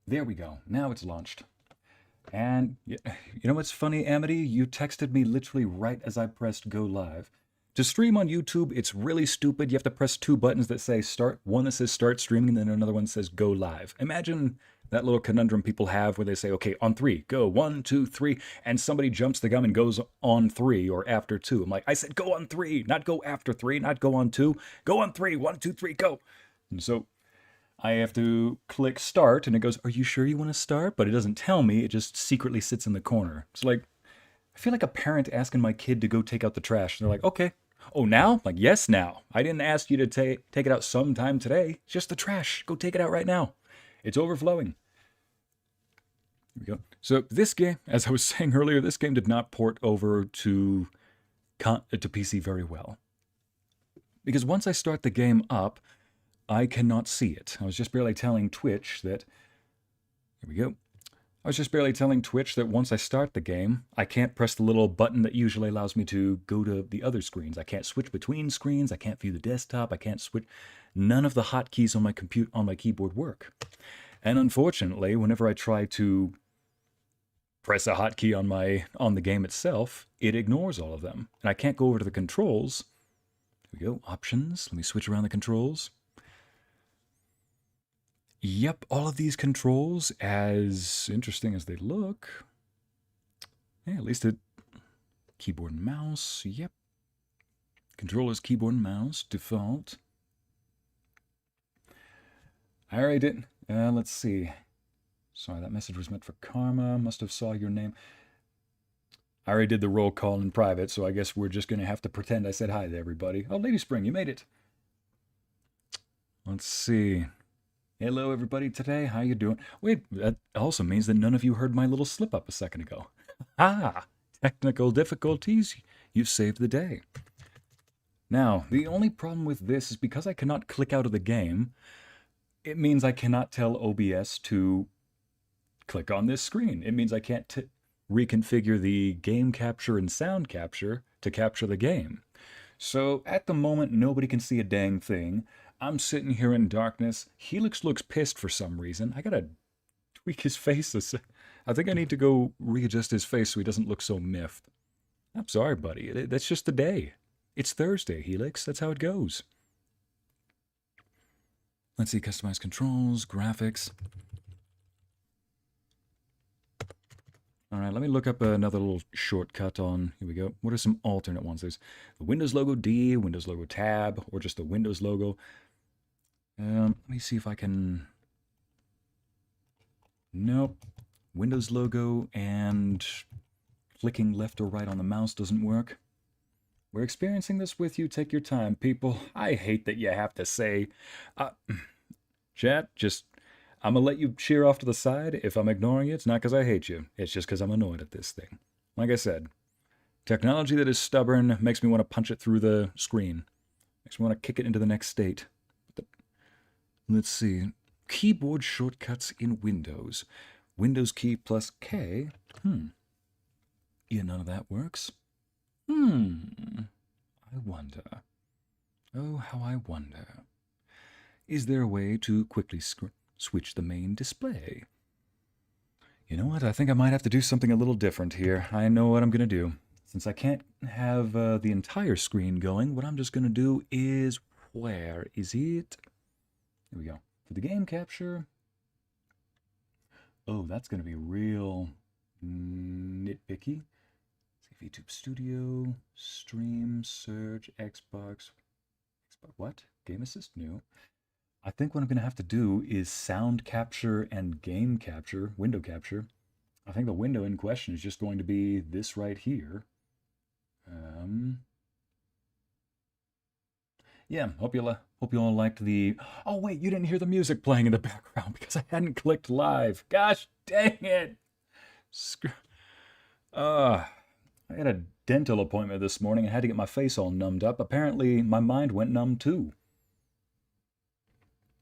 There we go. Now it's launched. And you know what's funny, Amity? You texted me literally right as I pressed go live. To stream on YouTube, it's really stupid. You have to press two buttons that say start, one that says start streaming, and then another one that says go live. Imagine that little conundrum people have where they say, okay, on three, go, 1, 2, 3, and somebody jumps the gun and goes on 3 or after 2. I'm like, I said go on 3, not go after 3, not go on 2. Go on 3, 1, 2, 3, go. And so I have to click start, and it goes, are you sure you want to start? But it doesn't tell me, it just secretly sits in the corner. It's like, I feel like a parent asking my kid to go take out the trash. And they're like, okay. Oh, now? I'm like, yes, now. I didn't ask you to take it out sometime today. It's just the trash. Go take it out right now. It's overflowing. Here we go. So this game, as I was saying earlier, this game did not port over to PC very well. Because once I start the game up, I cannot see it. I was just barely telling Twitch that... Here we go. I was just barely telling Twitch that once I start the game, I can't press the little button that usually allows me to go to the other screens. I can't switch between screens. I can't view the desktop. I can't switch. None of the hotkeys on my keyboard work. And unfortunately, whenever I try to press a hotkey on the game itself, it ignores all of them. And I can't go over to the controls. Here we go. Options. Let me switch around the controls. Yep, all of these controls, as interesting as they look, yeah, at least keyboard and mouse, yep. Controllers, keyboard and mouse, default. I already did, let's see. Sorry, that message was meant for Karma, must have saw your name. I already did the roll call in private, so I guess we're just going to have to pretend I said hi to everybody. Oh, Lady Spring, you made it. Let's see. Hello, everybody, today. How you doing? Wait, that also means that none of you heard my little slip-up a second ago. Ah, technical difficulties. You've saved the day. Now, the only problem with this is because I cannot click out of the game, it means I cannot tell OBS to click on this screen. It means I can't reconfigure the game capture and sound capture to capture the game. So, at the moment, nobody can see a dang thing. I'm sitting here in darkness. Helix looks pissed for some reason. I gotta tweak his face. I think I need to go readjust his face so he doesn't look so miffed. I'm sorry, buddy. That's just the day. It's Thursday, Helix. That's how it goes. Let's see, customize controls, graphics. All right, let me look up another little shortcut on, here we go. What are some alternate ones? There's the Windows logo D, Windows logo tab, or just the Windows logo. Let me see if I can... Nope. Windows logo and clicking left or right on the mouse doesn't work. We're experiencing this with you. Take your time, people. I hate that you have to say... chat, just... I'm going to let you cheer off to the side. If I'm ignoring you, it's not because I hate you. It's just because I'm annoyed at this thing. Like I said, technology that is stubborn makes me want to punch it through the screen. Makes me want to kick it into the next state. Let's see. Keyboard shortcuts in Windows. Windows key plus K. Yeah, none of that works. I wonder. Oh, how I wonder. Is there a way to quickly switch the main display? You know what? I think I might have to do something a little different here. I know what I'm going to do. Since I can't have the entire screen going, what I'm just going to do is... Where is it? Here we go. For the game capture. Oh, that's going to be real nitpicky. Let's see, VTube Studio, Stream, Search, Xbox. What? Game Assist? No. I think what I'm going to have to do is sound capture and game capture, window capture. I think the window in question is just going to be this right here. Yeah, hope you all liked the... Oh, wait, you didn't hear the music playing in the background because I hadn't clicked live. Gosh dang it. I had a dental appointment this morning. I had to get my face all numbed up. Apparently, my mind went numb too.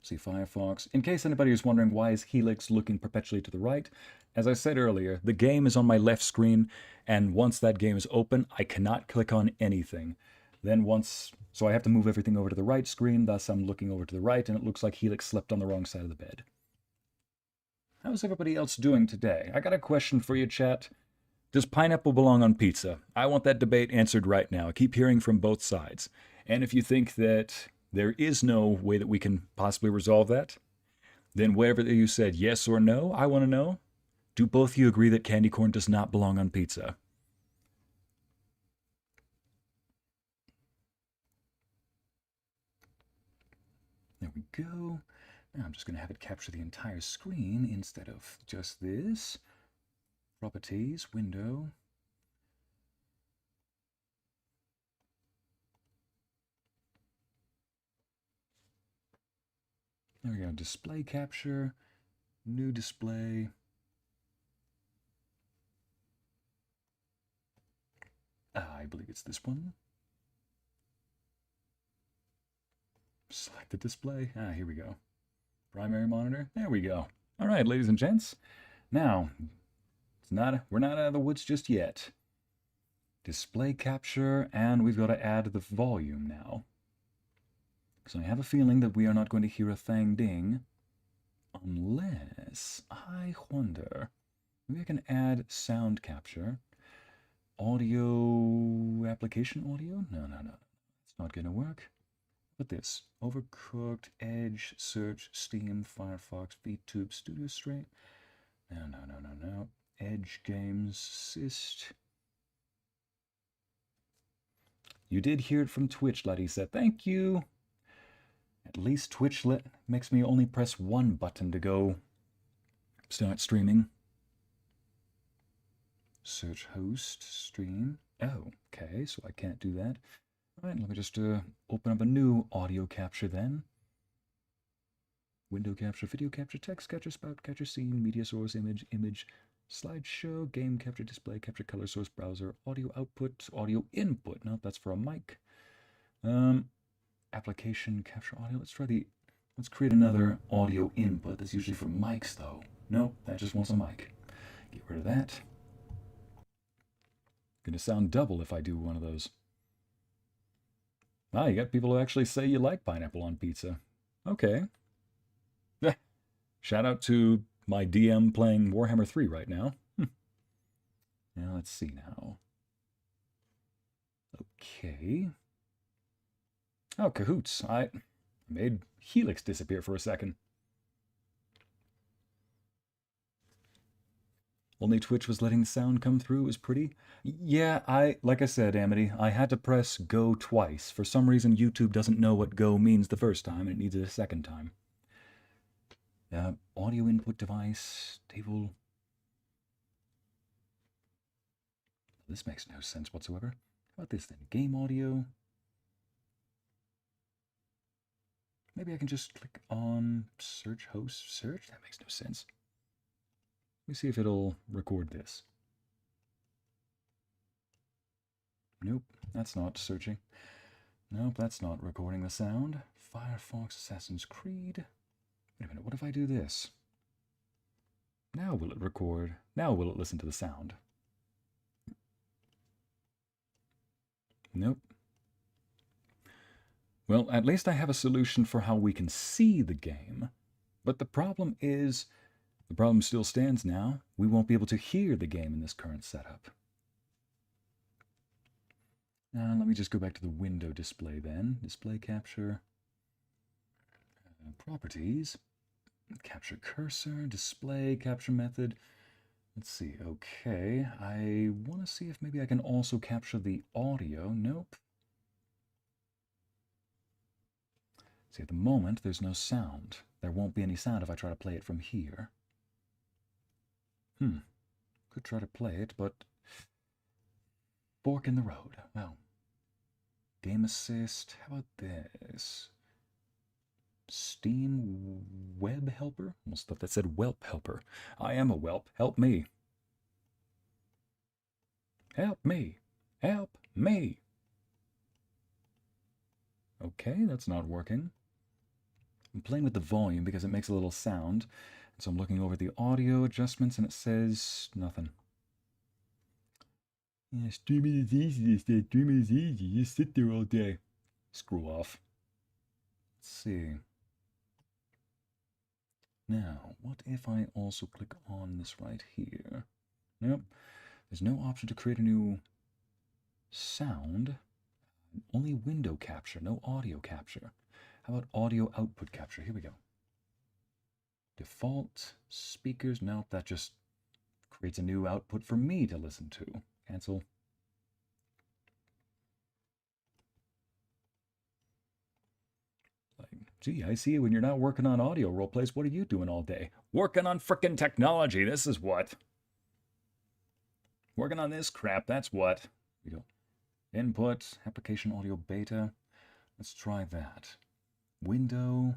See Firefox. In case anybody is wondering why is Helix looking perpetually to the right, as I said earlier, the game is on my left screen, and once that game is open, I cannot click on anything. So I have to move everything over to the right screen, thus I'm looking over to the right, and it looks like Helix slept on the wrong side of the bed. How's everybody else doing today? I got a question for you, chat. Does pineapple belong on pizza? I want that debate answered right now. I keep hearing from both sides. And if you think that there is no way that we can possibly resolve that, then whatever you said, yes or no, I want to know. Do both of you agree that candy corn does not belong on pizza? There we go. Now I'm just going to have it capture the entire screen instead of just this. Properties, window. There we go, display capture, new display. I believe it's this one. Select the display. Here we go. Primary monitor. There we go. All right, ladies and gents. Now, we're not out of the woods just yet. Display capture, and we've got to add the volume now. So I have a feeling that we are not going to hear a thang ding unless, I wonder, maybe I can add sound capture. Audio, application audio? No. It's not going to work. What this? Overcooked, Edge, Search, Steam, Firefox, VTube, Studio Stream. No. Edge Games, Syst. You did hear it from Twitch, Larissa. Thank you. At least Twitch makes me only press one button to go start streaming. Search host, stream. Oh, okay, so I can't do that. All right, let me just open up a new audio capture then. Window capture, video capture, text capture, spout capture, scene, media source, image, slideshow, game capture, display capture, color source, browser, audio output, audio input. No, that's for a mic. Application capture audio. Let's create another audio input. That's usually for mics though. Nope, that just wants a mic. Get rid of that. Gonna sound double if I do one of those. You got people who actually say you like pineapple on pizza. Okay. Shout out to my DM playing Warhammer 3 right now. Now let's see now. Okay. Oh, cahoots. I made Helix disappear for a second. Only Twitch was letting the sound come through. It was pretty. Yeah, like I said, Amity, I had to press go twice. For some reason, YouTube doesn't know what go means the first time, and it needs it a second time. Audio input device, table. This makes no sense whatsoever. How about this then? Game audio. Maybe I can just click on search host search. That makes no sense. Let me see if it'll record this. Nope, that's not searching. Nope, that's not recording the sound. Firefox, Assassin's Creed. Wait a minute, what if I do this? Now will it record? Now will it listen to the sound? Nope. Well, at least I have a solution for how we can see the game. But the problem still stands now. We won't be able to hear the game in this current setup. Let me just go back to the window display then. Display capture. Properties. Capture cursor. Display capture method. Let's see. Okay. I want to see if maybe I can also capture the audio. Nope. See, at the moment, there's no sound. There won't be any sound if I try to play it from here. Could try to play it, but fork in the road. Well, game assist. How about this? Steam web helper? Almost thought that said whelp helper. I am a whelp. Help me. Help me. Help me. Okay, that's not working. I'm playing with the volume because it makes a little sound. So I'm looking over the audio adjustments and it says nothing. Yeah, streaming is easy. Streaming is easy. You just sit there all day. Screw off. Let's see. Now, what if I also click on this right here? Nope. There's no option to create a new sound. Only window capture, no audio capture. How about audio output capture? Here we go. Default speakers. Nope, that just creates a new output for me to listen to. Cancel. Gee, I see you when you're not working on audio roleplays. What are you doing all day? Working on frickin' technology. This is what. Working on this crap. That's what. Here we go. Input, application audio beta. Let's try that. Window,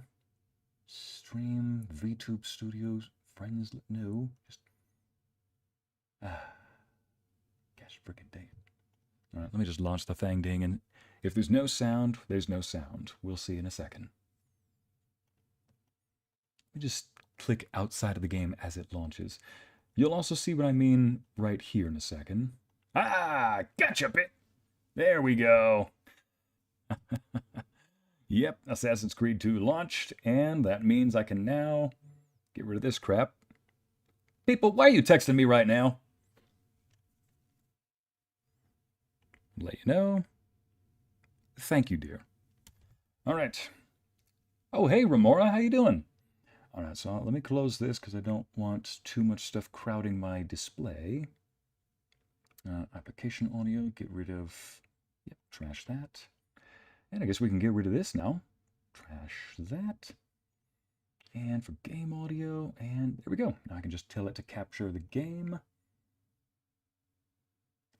stream, VTube Studios, friends. No. Just. Gosh, frickin' dang. All right, let me just launch the thang ding. And if there's no sound, there's no sound. We'll see in a second. Let me just click outside of the game as it launches. You'll also see what I mean right here in a second. Ah, gotcha, bit. There we go. Yep, Assassin's Creed 2 launched, and that means I can now get rid of this crap. People, why are you texting me right now? Let you know. Thank you, dear. All right. Oh, hey, Remora, how you doing? All right, so let me close this because I don't want too much stuff crowding my display. Application audio, get rid of, yep, trash that. And I guess we can get rid of this now. Trash that. And for game audio, and there we go. Now I can just tell it to capture the game.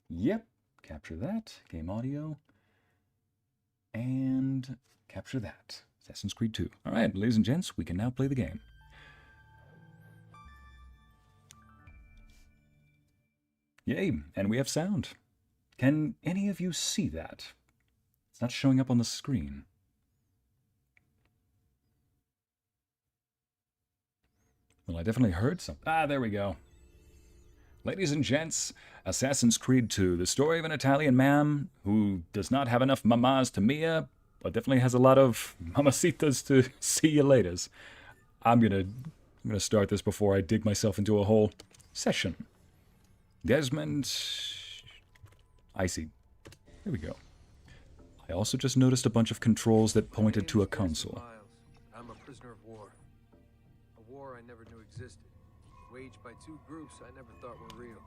Yep, capture that, game audio. And capture that. Assassin's Creed 2. All right, ladies and gents, we can now play the game. Yay, and we have sound. Can any of you see that? It's not showing up on the screen. Well, I definitely heard something. Ah, there we go. Ladies and gents, Assassin's Creed 2, the story of an Italian man who does not have enough mamas to Mia, but definitely has a lot of mamacitas to see you laters. I'm gonna start this before I dig myself into a whole session. Desmond, Ycey. There we go. I also just noticed a bunch of controls that pointed to a console. I'm a prisoner of war. A war I never knew existed. Waged by two groups I never thought were real.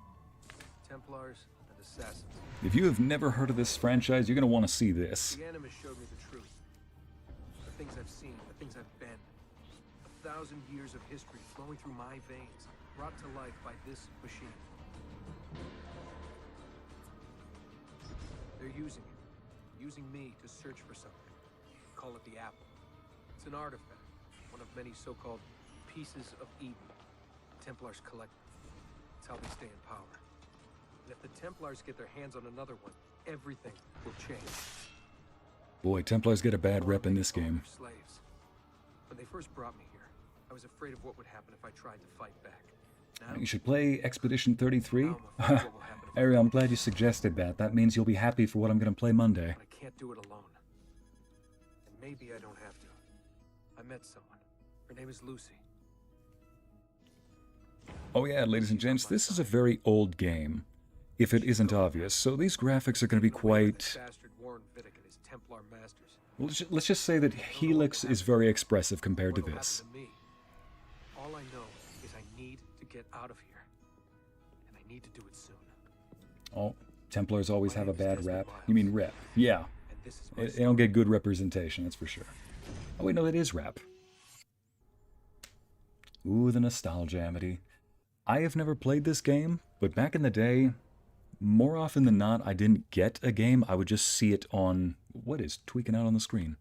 Templars and assassins. If you have never heard of this franchise, you're going to want to see this. The Animus showed me the truth. The things I've seen, the things I've been. 1,000 years of history flowing through my veins, brought to life by this machine. They're using it. Using me to search for something. Call it the Apple. It's an artifact. One of many so-called pieces of Eden. Templars collect them. It's how they stay in power. And if the Templars get their hands on another one, everything will change. Boy, Templars get a bad rep in this game. Slaves. When they first brought me here, I was afraid of what would happen if I tried to fight back. Now, you should play Expedition 33. Ariel, I'm glad you suggested that. That means you'll be happy for what I'm going to play Monday. I can't do it alone. And maybe I don't have to. I met someone. Her name is Lucy. Oh yeah, ladies and gents, this is a very old game, if it isn't obvious, so these graphics are going to be quite... Well, let's just say that Helix is very expressive compared to this. All I know is I need to get out of here, and I need to do it soon. Oh, Templars always have a bad rap. You mean rep? Yeah. They don't get good representation, that's for sure. Oh wait, no, it is rap. Ooh, the nostalgia, Amity. I have never played this game, but back in the day, more often than not, I didn't get a game. I would just see it on... What is tweaking out on the screen?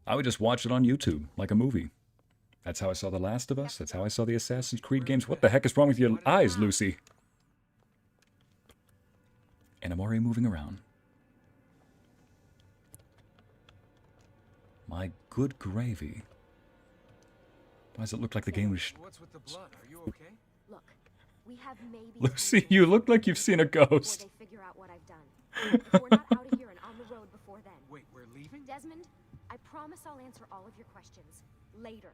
I would just watch it on YouTube, like a movie. That's how I saw The Last of Us. That's how I saw the Assassin's Creed games. What the heck is wrong with your eyes, Lucy? And I'm already moving around. My good gravy. Why does it look like the game was... What's with the blood? Are you okay? Look, we have maybe... Lucy, you look like you've seen a ghost. Before they figure out what I've done. We're not out of here and on the road before then. Wait, we're leaving? Desmond, I promise I'll answer all of your questions later.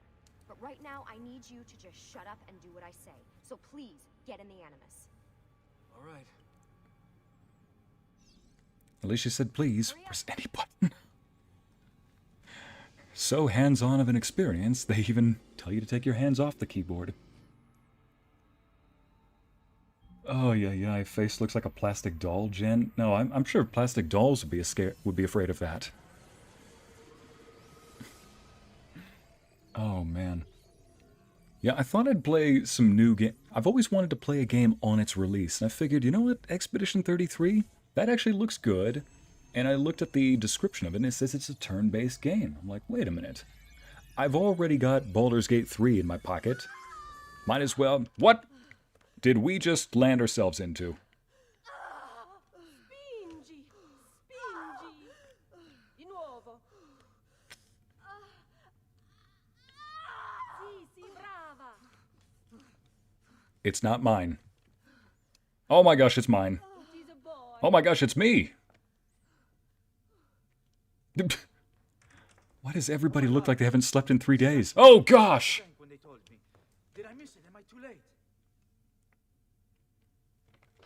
But right now, I need you to just shut up and do what I say. So please, get in the Animus. All right. Alicia said, please, press any button. So hands-on of an experience, they even tell you to take your hands off the keyboard. Oh, yeah, face looks like a plastic doll, Jen. No, I'm sure plastic dolls would be afraid of that. Oh, man. Yeah, I thought I'd play some new game. I've always wanted to play a game on its release, and I figured, you know what, Expedition 33? That actually looks good. And I looked at the description of it, and it says it's a turn-based game. I'm like, wait a minute. I've already got Baldur's Gate 3 in my pocket. Might as well... What did we just land ourselves into? Spingi! Spingi! Di nuovo! Sì, brava! It's not mine. Oh my gosh, it's mine. He's a boy. Oh my gosh, it's me! Why does everybody look like they haven't slept in 3 days? Oh gosh! When they told me. Did I miss it? Am I too late?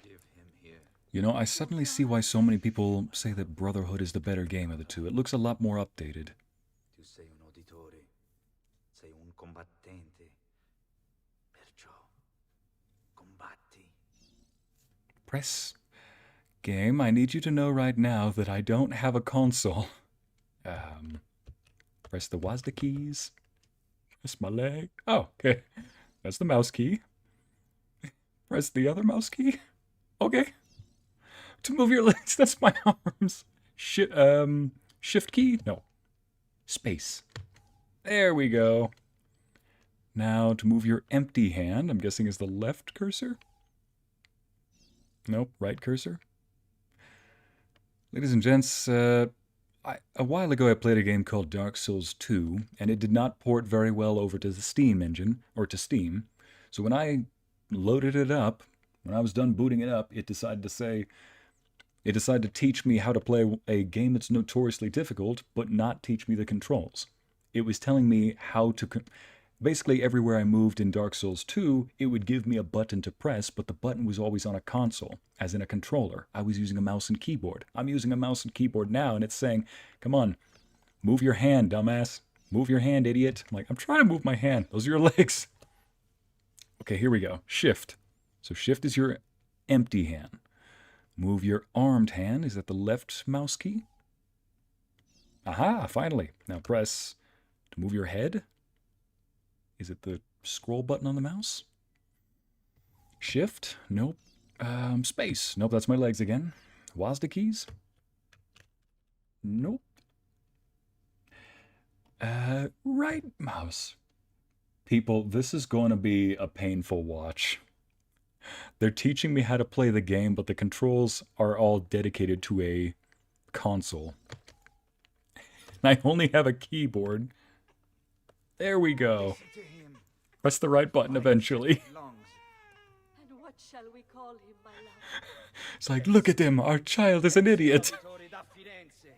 Give him here. You know, I suddenly see why so many people say that Brotherhood is the better game of the two. It looks a lot more updated. Tu sei un uditore. Sei un combattente. Perciò combatti. Press game. I need you to know right now that I don't have a console. Press the WASD keys. Press my leg. Oh, okay. That's the mouse key. Press the other mouse key. Okay. To move your legs, that's my arms. Shift key? No. Space. There we go. Now, to move your empty hand, I'm guessing is the left cursor? Nope, right cursor. Ladies and gents, a while ago I played a game called Dark Souls 2, and it did not port very well over to the Steam engine, or to Steam. So when I loaded it up, when I was done booting it up, it decided to teach me how to play a game that's notoriously difficult, but not teach me the controls. It was telling me how to... Basically, everywhere I moved in Dark Souls 2, it would give me a button to press, but the button was always on a console, as in a controller. I was using a mouse and keyboard. I'm using a mouse and keyboard now, and it's saying, come on, move your hand, dumbass. Move your hand, idiot. I'm like, I'm trying to move my hand. Those are your legs. Okay, here we go. Shift. So shift is your empty hand. Move your armed hand. Is that the left mouse key? Aha, finally. Now press to move your head. Is it the scroll button on the mouse? Shift? Nope. Space? Nope, that's my legs again. WASD keys? Nope. Right mouse. People, this is going to be a painful watch. They're teaching me how to play the game, but the controls are all dedicated to a console. I only have a keyboard. There we go. Listen to him. Press the right button eventually. Lungs. And what shall we call him, my love? It's like, look at him, our child is an idiot. Uditore da Firenze.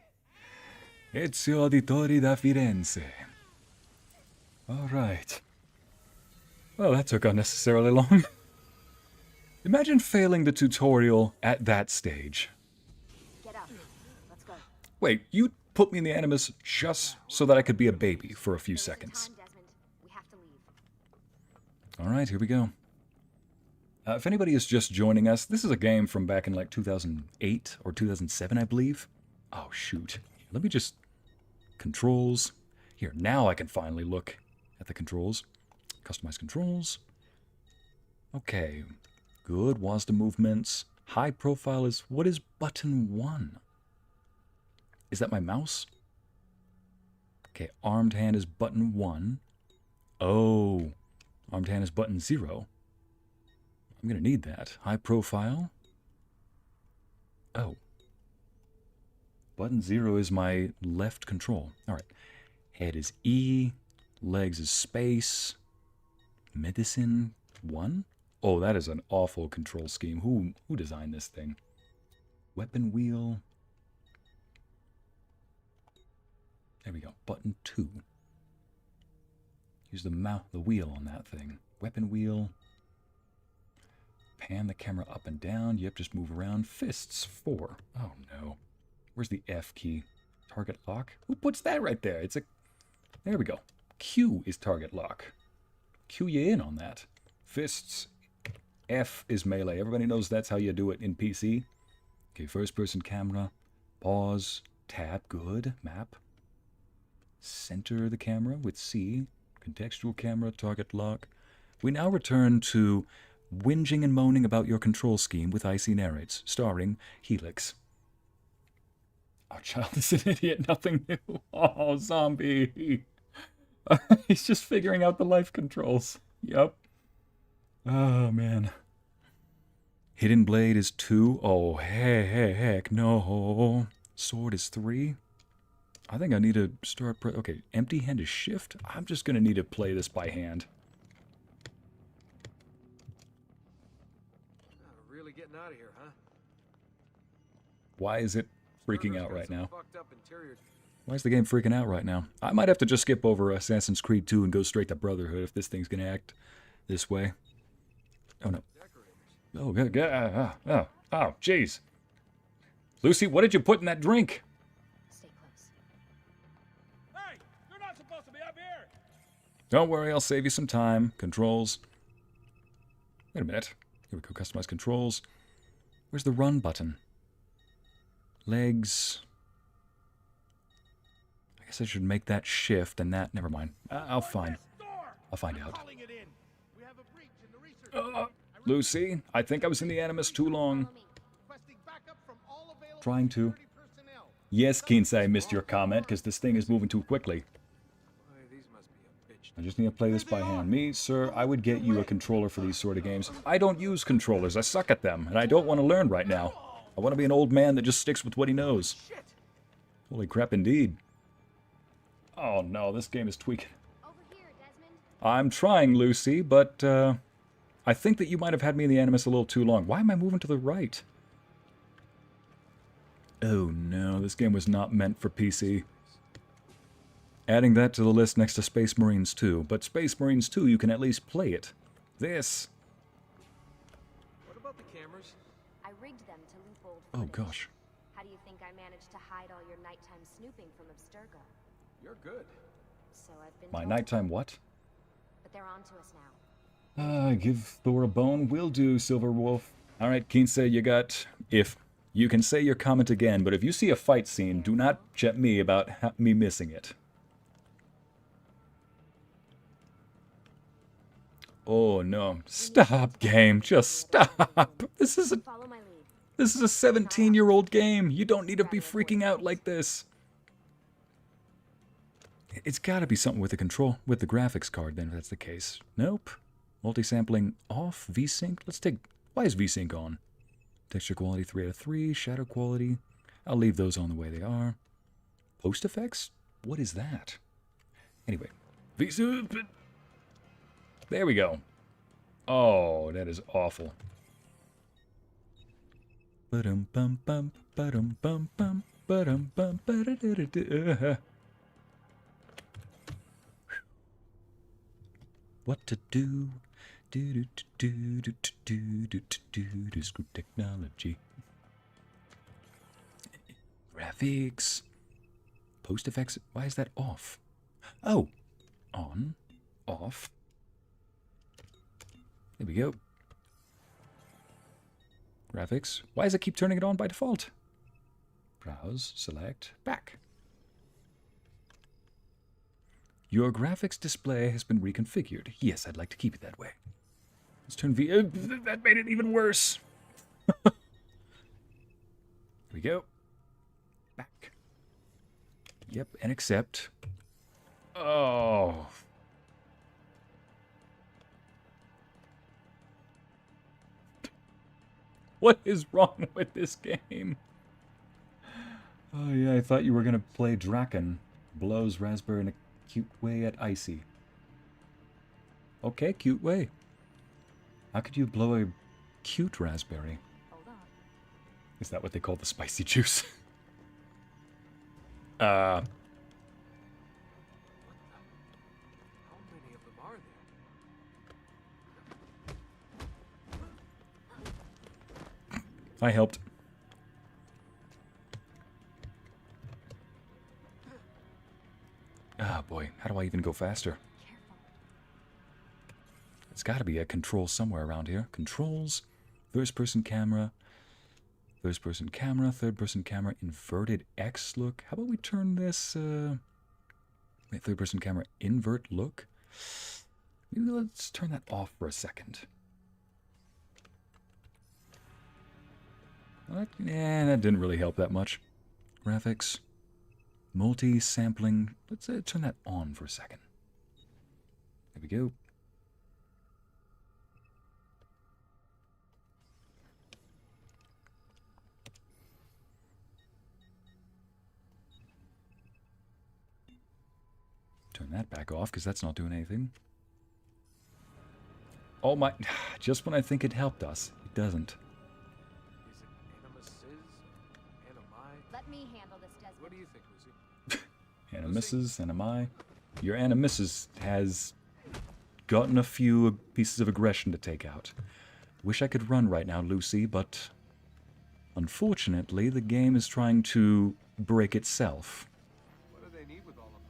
Ezio Auditori da Firenze. All right. Well, that took unnecessarily long. Imagine failing the tutorial at that stage. Get up. Let's go. Wait, you put me in the Animus just so that I could be a baby for a few seconds. Time, Desmond. We have to leave. All right, here we go. If anybody is just joining us, this is a game from back in like 2008 or 2007, I believe. Oh, shoot. Let me just... Controls. Here, now I can finally look at the controls. Customize controls. Okay. Good. WASD movements. High profile is... What is button 1? Is that my mouse? Okay, armed hand is button 1. Oh. Armed hand is button 0. I'm going to need that. High profile. Oh. Button 0 is my left control. All right. Head is E. Legs is space. Medicine 1? Oh, that is an awful control scheme. Who designed this thing? Weapon wheel. There we go. Button 2. Use the wheel on that thing. Weapon wheel. Pan the camera up and down. Yep, just move around. Fists, 4. Oh no. Where's the F key? Target lock? Who puts that right there? It's a... There we go. Q is target lock. Cue you in on that. Fists. F is melee. Everybody knows that's how you do it in PC. Okay, first person camera. Pause. Tab. Good. Map. Center the camera with C. Contextual camera. Target lock. We now return to whinging and moaning about your control scheme with Ycey narrates, starring Helix. Our child is an idiot. Nothing new. Oh, zombie. He's just figuring out the life controls. Yep. Oh, man. Hidden blade is 2. Oh, heck no. Sword is 3. I think I need to start... Okay, empty hand is shift. I'm just going to need to play this by hand. Really getting out of here, huh? Why is it freaking out right now? Fucked up interior. Why is the game freaking out right now? I might have to just skip over Assassin's Creed 2 and go straight to Brotherhood if this thing's going to act this way. Oh, no. Oh, good. Oh, jeez. Lucy, what did you put in that drink? Stay close. Hey, you're not supposed to be up here. Don't worry, I'll save you some time. Controls. Wait a minute. Here we go, customize controls. Where's the run button? Legs. I guess I should make that shift and that. Never mind. I'll find out. Lucy, I think I was in the Animus too long. Trying to. Yes, Ycey, I missed your comment because this thing is moving too quickly. I just need to play this by hand. Me, sir, I would get you a controller for these sort of games. I don't use controllers. I suck at them, and I don't want to learn right now. I want to be an old man that just sticks with what he knows. Holy crap, indeed. Oh no, this game is tweaking. Over here, Desmond. I'm trying, Lucy, but I think that you might have had me in the Animus a little too long. Why am I moving to the right? Oh no, this game was not meant for PC. Adding that to the list next to Space Marines 2. But Space Marines 2, you can at least play it. This. What about the cameras? I rigged them to loop old Oh footage. gosh. How do you think I managed to hide all your nighttime snooping from Abstergo? You're good. So I've been My told. nighttime what? But they're on to us now. Give Thor a bone. Will do, Silver Wolf. Alright, Ycey, you got... If... You can say your comment again, but if you see a fight scene, do not jet me about me missing it. Oh no. Stop, game. Just stop. This is a Follow my lead. 17-year-old game. You don't need to be freaking out like this. It's gotta be something with the control, with the graphics card then, if that's the case. Nope. Multi-sampling off. VSync. Let's take... Why is VSync on? Texture quality 3 out of 3. Shadow quality. I'll leave those on the way they are. Post effects? What is that? Anyway. There we go. Oh, that is awful. Ba-dum bum bum ba-dum bum bum ba-dum bum ba-da-da-da-da. What to do? Do screw technology. Graphics. Post effects. Why is that off? Oh. On. Off. There we go. Graphics. Why does it keep turning it on by default? Browse. Select. Back. Your graphics display has been reconfigured. Yes, I'd like to keep it that way. Let's turn V... that made it even worse. Here we go. Back. Yep, and accept. Oh. What is wrong with this game? Oh yeah, I thought you were going to play Draken. Blows Raspberry in a cute way at Ycey. Okay, cute way. How could you blow a cute raspberry? Hold on. Is that what they call the spicy juice? How many of I helped. Ah, boy. How do I even go faster? Careful. It's got to be a control somewhere around here. Controls, first-person camera, third-person camera, inverted X look. How about we turn this, wait, third-person camera, invert look? Maybe let's turn that off for a second. That didn't really help that much. Graphics, multi-sampling. Let's turn that on for a second. There we go. Turn that back off because that's not doing anything. Oh my, just when I think it helped us, it doesn't. Is it Animus's? Animi? Let me handle this, Desmond. What do you think, Rizzy? Animus's, Animi. Your Animus has gotten a few pieces of aggression to take out. Wish I could run right now, Lucy, but unfortunately the game is trying to break itself. What do they need with all of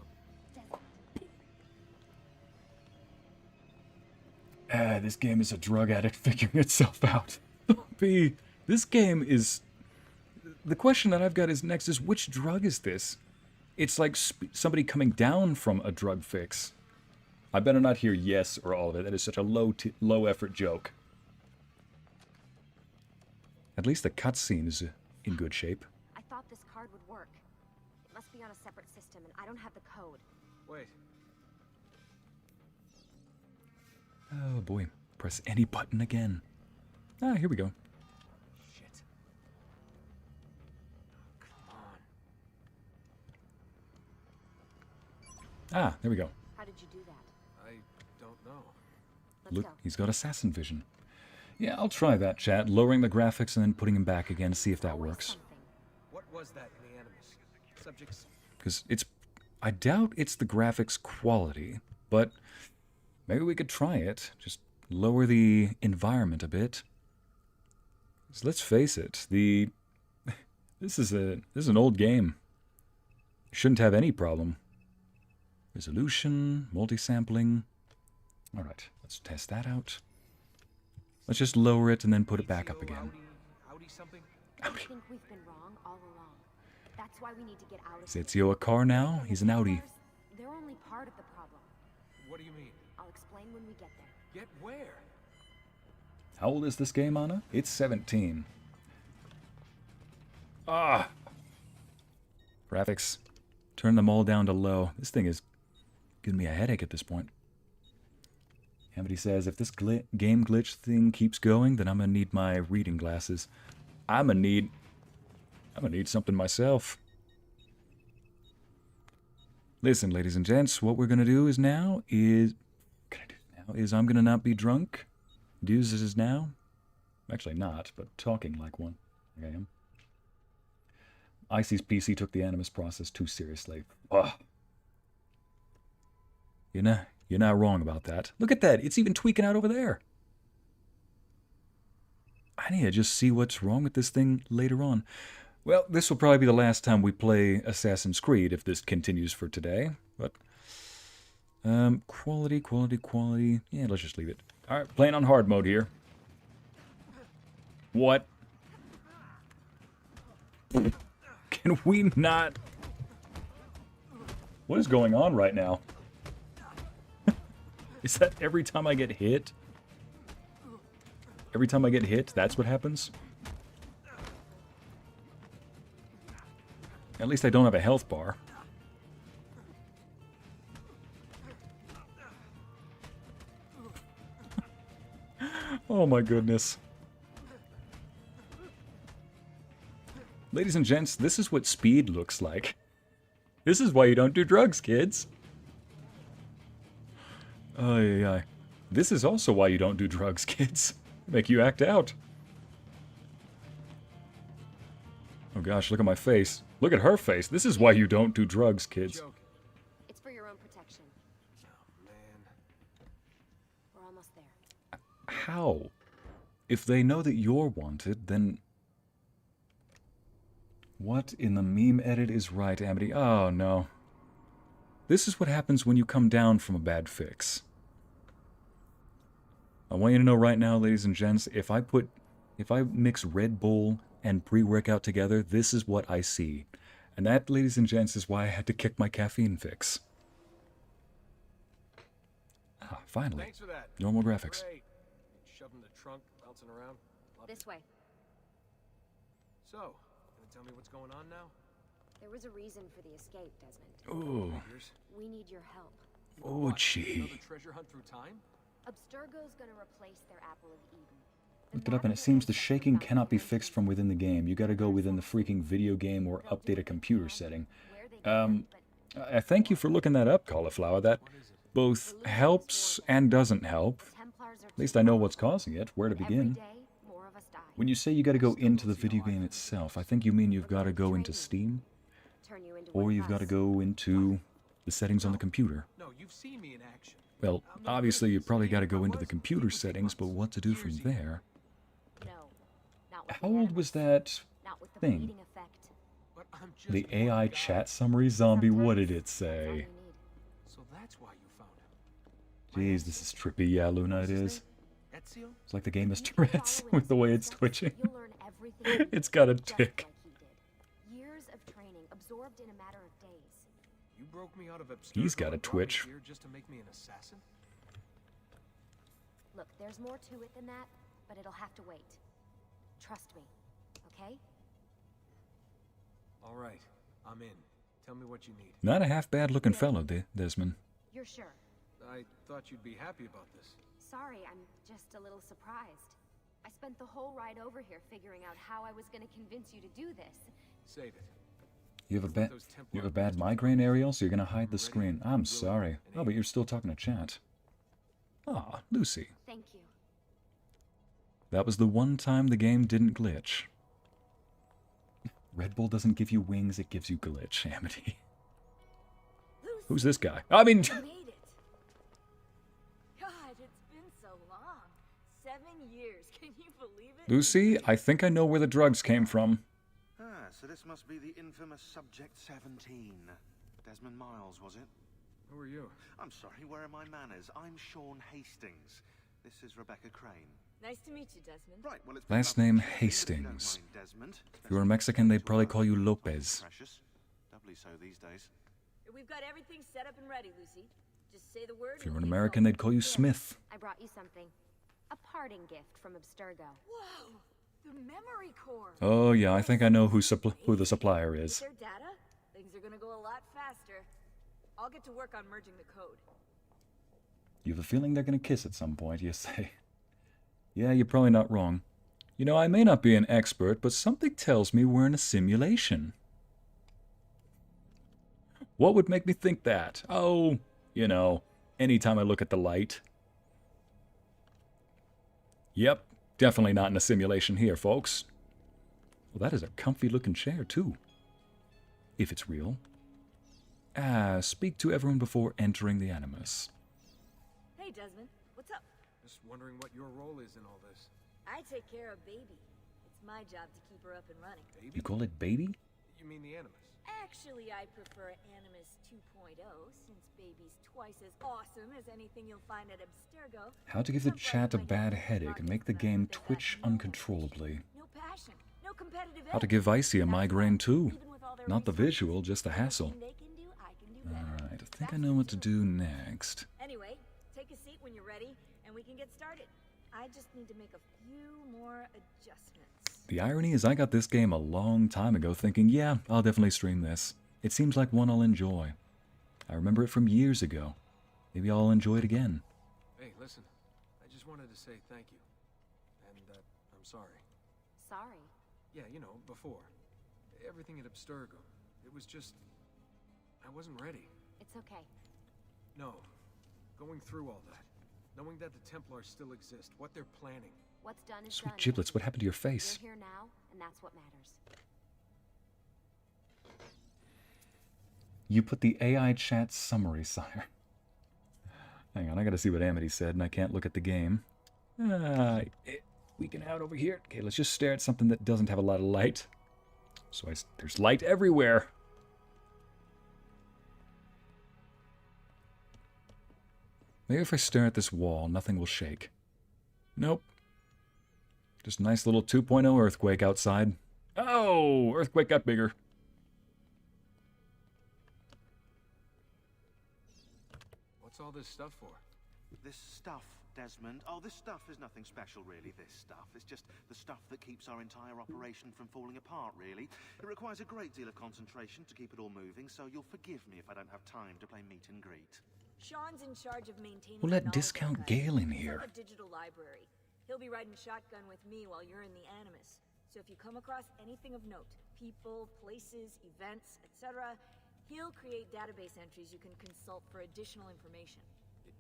them? This game is a drug addict figuring itself out. This game is... The question that I've got is next is, which drug is this? It's like somebody coming down from a drug fix. I better not hear yes or all of it. That is such a low-effort joke. At least the cutscene is in good shape. I thought this card would work. It must be on a separate system, and I don't have the code. Wait. Oh boy, press any button again. Ah, here we go. Shit. Come on. Ah, there we go. How did you do that? I don't know. Let's Look, go. he's got assassin vision. Yeah, I'll try that, chat. Lowering the graphics and then putting him back again to see if that Always works. something. What was that in the Animus? Subjects? Because it's... I doubt it's the graphics quality, but maybe we could try it. Just lower the environment a bit. 'Cause let's face it, this is an old game. Shouldn't have any problem. Resolution, multi-sampling. Alright, let's test that out. Let's just lower it and then put it back up Ezio, again. Audi something? I think we've been wrong all along. That's why we need to get out of Is here. Ezio a car now? He's an Audi. Templars, they're only part of the problem. What do you mean? I'll explain when we get there. Get where? How old is this game, Anna? It's 17. Ah! Graphics. Turn them all down to low. This thing is giving me a headache at this point. Amity says, if this game glitch thing keeps going, then I'm gonna need my reading glasses. I'm gonna need something myself. Listen, ladies and gents, what we're gonna do is I'm gonna not be drunk. Do this is now. Actually not, but talking like one. I am. Ycey's PC took the Animus process too seriously. Ugh. You're not wrong about that. Look at that. It's even tweaking out over there. I need to just see what's wrong with this thing later on. Well, this will probably be the last time we play Assassin's Creed if this continues for today. But quality. Yeah, let's just leave it. All right, playing on hard mode here. What? Can we not? What is going on right now? Is that every time I get hit? Every time I get hit, that's what happens? At least I don't have a health bar. Oh my goodness. Ladies and gents, this is what speed looks like. This is why you don't do drugs, kids. Ay. This is also why you don't do drugs, kids. Make you act out. Oh gosh, look at my face. Look at her face. This is why you don't do drugs, kids. Joke. It's for your own protection. Oh, man. We're almost there. How? If they know that you're wanted, then What in the meme edit is right, Amity? Oh, no. This is what happens when you come down from a bad fix. I want you to know right now, ladies and gents, if I mix Red Bull and pre-workout together, this is what I see. And that, ladies and gents, is why I had to kick my caffeine fix. Ah, finally. Thanks for that. Normal graphics. Great. Shoved in the trunk, bouncing around. This way. So, gonna tell me what's going on now? There was a reason for the escape, Desmond. Ooh. We need your help. Oh, gee. Another treasure hunt through time? Abstergo's gonna replace their Apple of Eden. Looked it up and it seems the shaking cannot be fixed from within the game. You gotta go within the freaking video game or update a computer setting. I thank you for looking that up, Cauliflower. That both helps and doesn't help. At least I know what's causing it, where to begin. When you say you gotta go into the video game itself, I think you mean you've gotta go into Steam, or you've gotta go into the settings on the computer. No, you've seen me in action. Well, obviously you probably gotta go into the computer settings, but what to do from there? How old was that thing? The AI chat summary zombie, what did it say? So that's why you found him. Jeez, this is trippy. Yeah, Luna, it is. Ezio? It's like the game is Tourette's with the way it's twitching. It's got a tick. Years of training absorbed in a matter of days. You broke me out of Abstergo He's got a and brought me twitch. here just to make me an assassin? Look, there's more to it than that, but it'll have to wait. Trust me, okay? All right, I'm in. Tell me what you need. Not a half bad looking fellow, Desmond. You're sure? I thought you'd be happy about this. Sorry, I'm just a little surprised. I spent the whole ride over here figuring out how I was going to convince you to do this. Save it. You have a bad migraine, Ariel, so you're gonna hide the screen. I'm sorry. Oh, but you're still talking to chat. Ah, Lucy. Thank you. That was the one time the game didn't glitch. Red Bull doesn't give you wings, it gives you glitch, Amity. Who's this guy? I mean... You made it. God, it's been so long. 7 years. Can you believe it? Lucy, I think I know where the drugs came from. Ah, so this must be the infamous Subject 17. Desmond Miles, was it? Who are you? I'm sorry, where are my manners? I'm Sean Hastings. This is Rebecca Crane. Nice to meet you, Desmond. Right, well, it's Last name Hastings. Desmond. If you were Mexican, they'd probably call you Lopez. Precious. Doubly so these days. We've got everything set up and ready, Lucy. Just say the word. If you were an American, they'd call you Smith. I brought you something. A parting gift from Abstergo. Whoa! The memory core. Oh yeah, I think I know who the supplier With is. their data, things are gonna go a lot faster. I'll get to work on merging the code. You have a feeling they're gonna kiss at some point, you say. Yeah, you're probably not wrong. You know, I may not be an expert, but something tells me we're in a simulation. What would make me think that? Oh, you know, anytime I look at the light. Yep, definitely not in a simulation here, folks. Well, that is a comfy looking chair, too. If it's real. Speak to everyone before entering the Animus. Hey, Desmond. What's up? Just wondering what your role is in all this. I take care of Baby. It's my job to keep her up and running. Baby? You call it baby? You mean the Animus? Actually, I prefer Animus 2.0, since Baby's twice as awesome as anything you'll find at Abstergo. How to give the chat a bad headache and make the game twitch uncontrollably. No passion, no competitive How to edge. give Ycey a migraine too. Even with all their Not the resources, visual, just the hassle. anything they can do, I can do better. Alright, I think I know what to do next. Anyway, take a seat when you're ready, and we can get started. I just need to make a few more adjustments. The irony is I got this game a long time ago thinking, yeah, I'll definitely stream this. It seems like one I'll enjoy. I remember it from years ago. Maybe I'll enjoy it again. Hey, listen. I just wanted to say thank you. And that I'm sorry. Sorry. Yeah, you know, before. Everything at Abstergo. It was just... I wasn't ready. It's okay. No. Going through all that. Knowing that the Templars still exist. What they're planning. What's done is Sweet done. giblets, what happened to your face? You're here now, and that's what matters. You put the AI chat summary, sire. Hang on, I gotta see what Amity said, and I can't look at the game. We can out over here. Okay, let's just stare at something that doesn't have a lot of light. So there's light everywhere. Maybe if I stare at this wall, nothing will shake. Nope. Just a nice little 2.0 earthquake outside. Oh, earthquake got bigger. What's all this stuff for? This stuff, Desmond. Oh, this stuff is nothing special, really, this stuff. It's just the stuff that keeps our entire operation from falling apart, really. It requires a great deal of concentration to keep it all moving, so you'll forgive me if I don't have time to play meet and greet. Sean's in charge of maintaining. We'll let Discount Gale in here. It's like a digital library. He'll be riding shotgun with me while you're in the Animus. So if you come across anything of note, people, places, events, etc., he'll create database entries you can consult for additional information.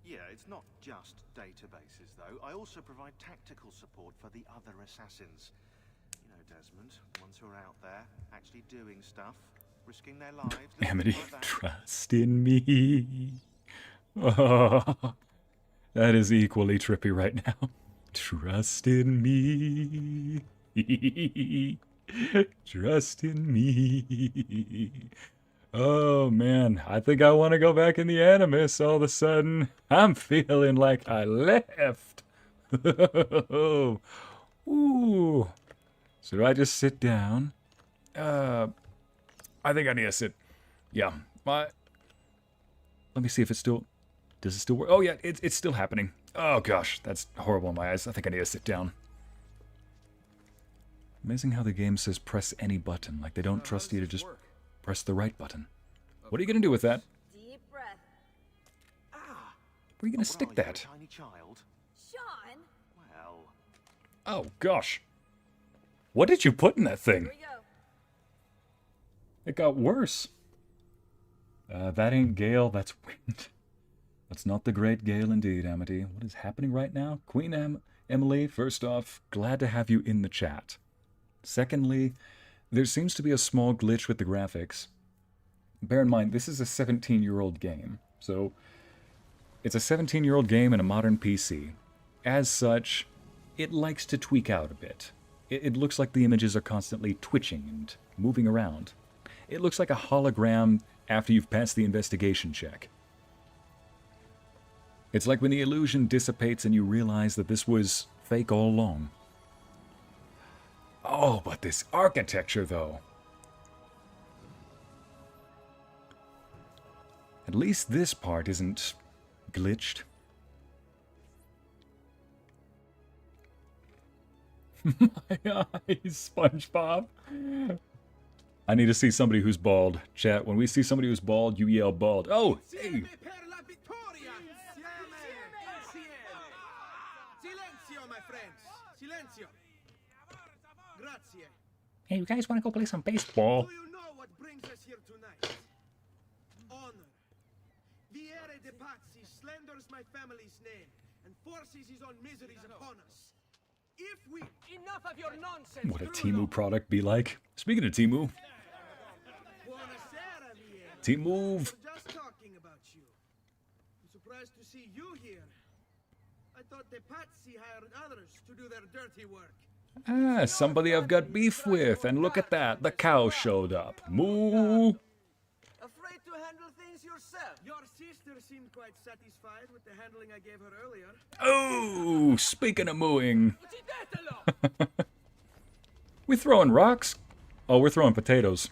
Yeah, it's not just databases, though. I also provide tactical support for the other assassins. You know, Desmond, the ones who are out there, actually doing stuff, risking their lives. Amity, like trust in me. Oh, that is equally trippy right now. Trust in me. Trust in me. Oh man, I think I want to go back in the Animus all of a sudden. I'm feeling like I left. Ooh. So do I just sit down? I think I need to sit. Yeah. Let me see if it's still... Does it still work? Oh yeah, it's still happening. Oh gosh, that's horrible in my eyes. I think I need to sit down. Amazing how the game says press any button. Like they don't trust you to just press the right button. What are you going to do with that? Deep breath. Ah! Where are you going to stick that? Tiny child? Sean! Well... Oh gosh. What did you put in that thing? Here we go. It got worse. That ain't Gale, that's wind. That's not the great Gale indeed, Amity. What is happening right now? Queen Emily, first off, glad to have you in the chat. Secondly, there seems to be a small glitch with the graphics. Bear in mind, this is a 17-year-old game. So, it's a 17-year-old game in a modern PC. As such, it likes to tweak out a bit. It looks like the images are constantly twitching and moving around. It looks like a hologram after you've passed the investigation check. It's like when the illusion dissipates and you realize that this was fake all along. Oh, but this architecture, though. At least this part isn't glitched. My eyes, SpongeBob. I need to see somebody who's bald. Chat, when we see somebody who's bald, you yell bald. Oh, hey! Hey, you guys want to go play some baseball? Do you know what brings us here tonight? Honor. Viere de Pazzi slanders my family's name and forces his own miseries upon us. If we... Enough of your nonsense! What a Temu product be like. Speaking of Temu. Buonasera, Viere. Team move. We're just talking about you. I'm surprised to see you here. I thought the Pazzi hired others to do their dirty work. Ah, somebody I've got beef with. And look at that. The cow showed up. Moo. Afraid to handle things yourself. Your sister seemed quite satisfied with the handling I gave her earlier. Oh, speaking of mooing. We throwing rocks? Oh, we're throwing potatoes.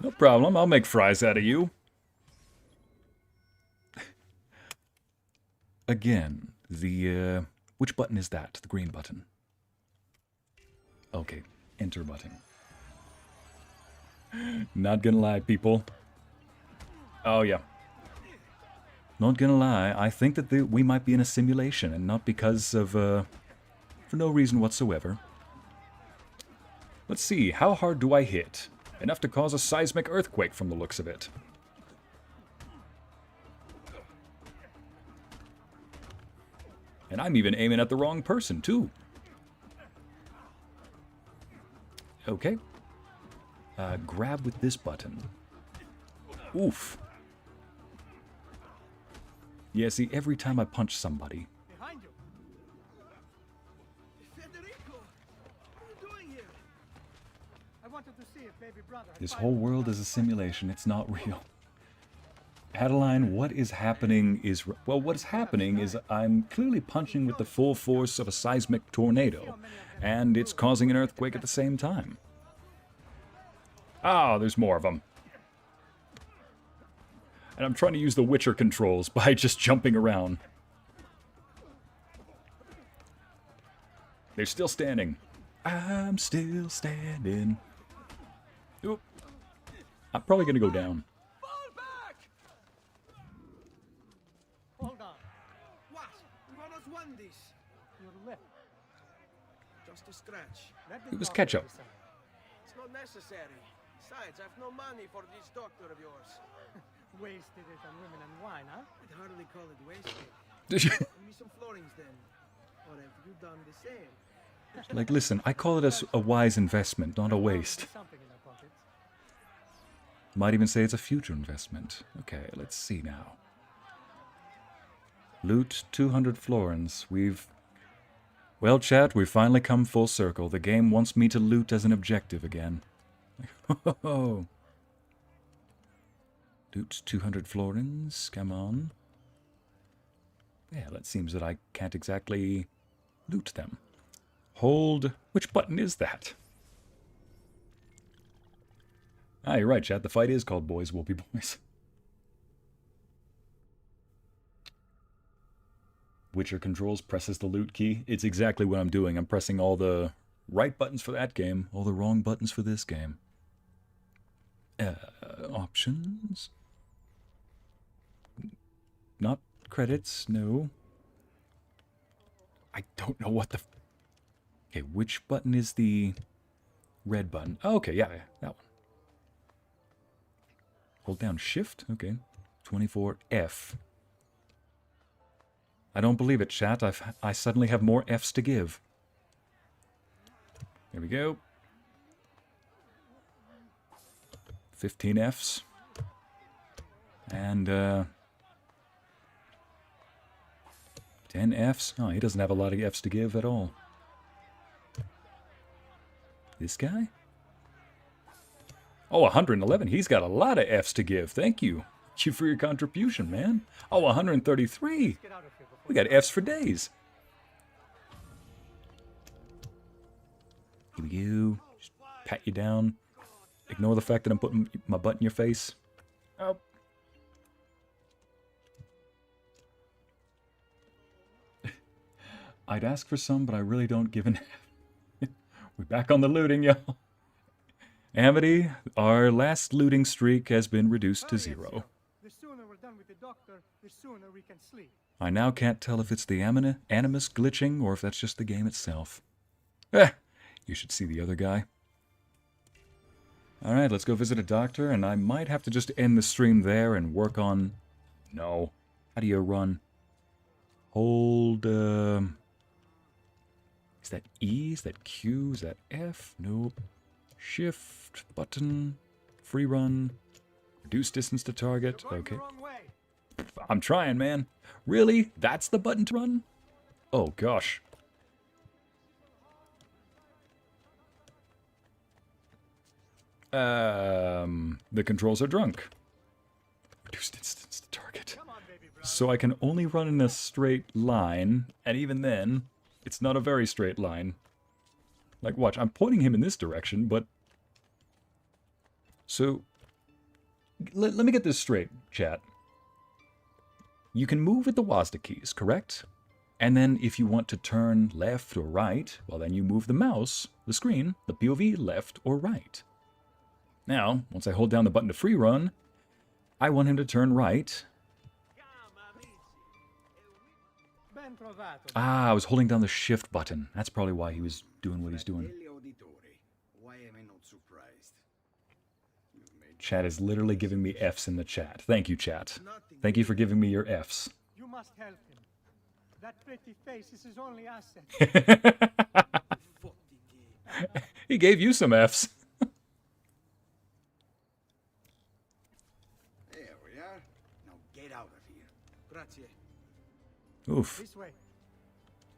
No problem. I'll make fries out of you. Again, the, which button is that? The green button. Okay, enter button. Not gonna lie, people. Oh, yeah. Not gonna lie, I think that we might be in a simulation, and not because of, for no reason whatsoever. Let's see, how hard do I hit? Enough to cause a seismic earthquake from the looks of it. And I'm even aiming at the wrong person, too. Okay. Grab with this button. Oof. Yeah, see, every time I punch somebody... Behind you. Federico, what are you doing here? I wanted to see if baby brother had This fired whole the world gun. is a simulation. It's not real. Adeline, what is happening is... Well, what is happening is I'm clearly punching with the full force of a seismic tornado, and it's causing an earthquake at the same time. Ah, there's more of them. And I'm trying to use the Witcher controls by just jumping around. They're still standing. I'm still standing. Oop. I'm probably gonna go down. Fall back! Hold on. What? What was one this? Your lip. Just a scratch. It was ketchup. It's not necessary. Besides, I've no money for this doctor of yours. Wasted it on women and wine, huh? I'd hardly call it wasted. Give me some florins then. Or have you done the same? Like, listen, I call it a wise investment, not a waste. Something in our pockets. Might even say it's a future investment. Okay, let's see now. Loot 200 florins. Well, chat, we've finally come full circle. The game wants me to loot as an objective again. Ho. Loot 200 florins. Come on. Yeah, that seems that I can't exactly loot them. Hold. Which button is that? Ah, you're right, chat. The fight is called Boys Will Be Boys. Witcher controls presses the loot key. It's exactly what I'm doing. I'm pressing all the right buttons for that game, all the wrong buttons for this game. Options. Not credits, no. I don't know what the... Okay, which button is the red button? Oh, okay, yeah, that one. Hold down Shift, okay. 24F. I don't believe it, chat. I suddenly have more Fs to give. There we go. 15 Fs. And, 10 Fs. Oh, he doesn't have a lot of Fs to give at all. This guy? Oh, 111. He's got a lot of Fs to give. Thank you. Thank you for your contribution, man. Oh, 133. Get out of here before We got Fs for days. Here we go. Just pat you down. Ignore the fact that I'm putting my butt in your face. Oh. I'd ask for some, but I really don't give an F. We're back on the looting, y'all. Amity, our last looting streak has been reduced to 0. The sooner we're done with the doctor, the sooner we can sleep. I now can't tell if it's the Animus glitching or if that's just the game itself. You should see the other guy. Alright, let's go visit a doctor, and I might have to just end the stream there and work on... No. How do you run? Hold, Is that E? Is that Q? Is that F? Nope. Shift, button, free run, reduce distance to target. You're going Okay. the wrong way. I'm trying, man. Really? That's the button to run? Oh, gosh. The controls are drunk. Reduce distance to target. Come on, baby brother. So I can only run in a straight line, and even then, it's not a very straight line. Like, watch, I'm pointing him in this direction, but... So, let me get this straight, chat. You can move with the WASD keys, correct? And then if you want to turn left or right, well then you move the mouse, the screen, the POV left or right. Now, once I hold down the button to free run, I want him to turn right. Ben trovato. Ah, I was holding down the shift button. That's probably why he was doing what he's doing. Why am I not surprised? Chat is literally giving me Fs in the chat. Thank you, chat. Thank you for giving me your Fs. You must help him. That pretty face is his only asset. He gave you some Fs. There we are. Now get out of here. Grazie. Oof. This way.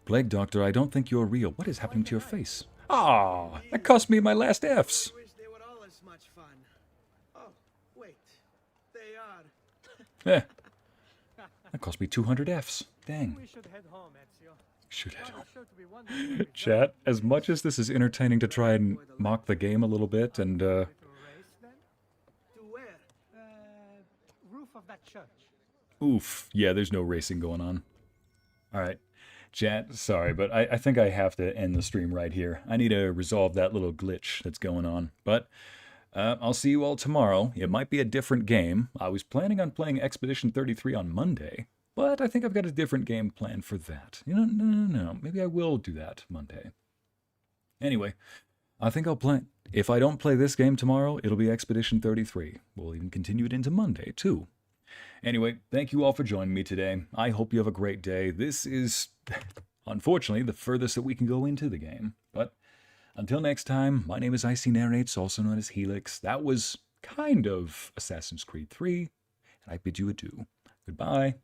Plague Doctor, I don't think you're real. What is happening to your face? Ah, that cost me my last Fs. Wish they Eh, that cost me 200 Fs. Dang. We should head home, Ezio. Should have. Father's sure to be wondering where we've Chat, gone. as much as this is entertaining to try and mock the game a little bit, and, Little race, then? To where? Roof of that church. oof, yeah, there's no racing going on. Alright, chat, sorry, but I think I have to end the stream right here. I need to resolve that little glitch that's going on. But I'll see you all tomorrow. It might be a different game. I was planning on playing Expedition 33 on Monday, but I think I've got a different game planned for that. You know, no. Maybe I will do that Monday. Anyway, I think I'll play... If I don't play this game tomorrow, it'll be Expedition 33. We'll even continue it into Monday, too. Anyway, thank you all for joining me today. I hope you have a great day. This is, unfortunately, the furthest that we can go into the game. But until next time, my name is Ycey Narrates, also known as Helix. That was kind of Assassin's Creed 3, and I bid you adieu. Goodbye.